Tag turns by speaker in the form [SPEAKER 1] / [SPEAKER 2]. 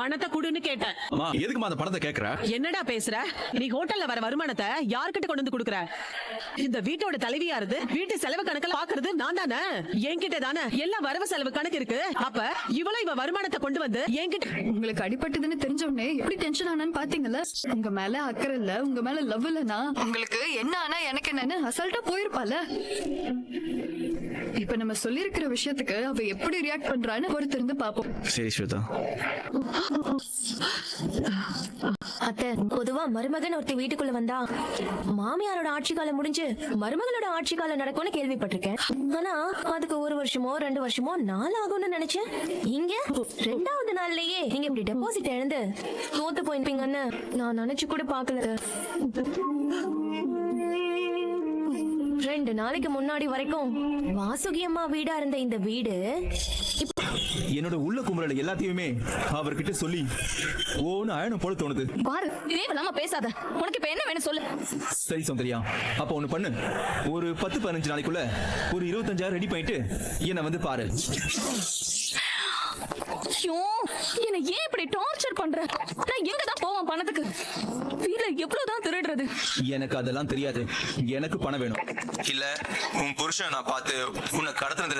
[SPEAKER 1] பணத்தை குடுன்னு கேட்டேன்.
[SPEAKER 2] அம்மா எதுக்குமா அந்த பணத்தை கேக்குற?
[SPEAKER 1] என்னடா பேசுற? நீ ஹோட்டல்ல வர வருமானத்தை யார்கிட்ட கொண்டு வந்து குடுக்குற? இந்த வீட்டோட தலைவியா இருந்து வீட்டு செலவு கணக்குல பாக்குறது நான் தானே. என்கிட்ட தானே எல்லா வரவு செலவு கணக்கு இருக்கு. அப்ப இவ வருமானத்தை கொண்டு வந்து என்கிட்ட.
[SPEAKER 3] உங்களுக்கு அடிபட்டதுன்னு தெரிஞ்ச உடனே எப்படி டென்ஷன் ஆனான்னு பாத்தீங்கல்ல. உங்க மேல அக்கறை இல்ல, உங்க மேல லவ் இல்லனா உங்களுக்கு என்ன ஆனா எனக்கு என்னன்னு அசால்ட்டா போயிருப்பால. இப்ப நம்ம சொல்லி இருக்கிற விஷயத்துக்கு அவ எப்படி ரியாக்ட் பண்றான்னு பொறுத்து இருந்து பாப்போம்.
[SPEAKER 2] சரி ஸ்வேதா.
[SPEAKER 4] அத்தை, பொதுவா மருமகன் ஒருத்தி வீட்டுக்குள்ள வந்தா மாமியாரோட ஆட்சி காலம் முடிஞ்சு மருமகளோட ஆட்சி காலம் நடக்கும்னு கேள்விப்பட்டிருக்கேன். ஆனா அதுக்கு 1 வருஷமோ 2 வருஷமோ நாள் ஆகும்னு நினைச்சேன். இங்க 2வது நாள்லயே நீங்க இப்படி டெபாசிட் இழந்து தோத்து போயிருப்பீங்கன்னு நான் நினைச்சு கூட பாக்கல. 2 நாளைக்கு முன்னாடி வரைக்கும் வாசுகி அம்மா வீடா இருந்த இந்த வீடு
[SPEAKER 2] என்னோட உள்ள குமுறல எல்லாத்தையுமே அவர்கிட்ட சொல்லி ஓன்னு அயனும் போல தோணுது.
[SPEAKER 4] பாரு, தேவையில்லாம பேசாத. உனக்கு இப்ப என்ன வேணும் சொல்லு.
[SPEAKER 2] சரி சௌந்தர்யா, அப்ப ஒண்ணு பண்ணு. ஒரு 10-15 நாளைக்குள்ள ஒரு 25,000 ரெடி பண்ணிட்டு என்ன வந்து பாரு.
[SPEAKER 4] ஐயோ, என்ன ஏன் இப்படி டார்ச்சர் பண்ற? நான் எங்க தான் போவேன் பணத்துக்கு? வீட்ல எவ்வளவுதான் திருடுறது?
[SPEAKER 2] எனக்கு அதெல்லாம் தெரியாது. எனக்கு பணம் வேணும். இல்ல உன் புருஷன் நான் பார்த்து உன்னை கடத்தினதுல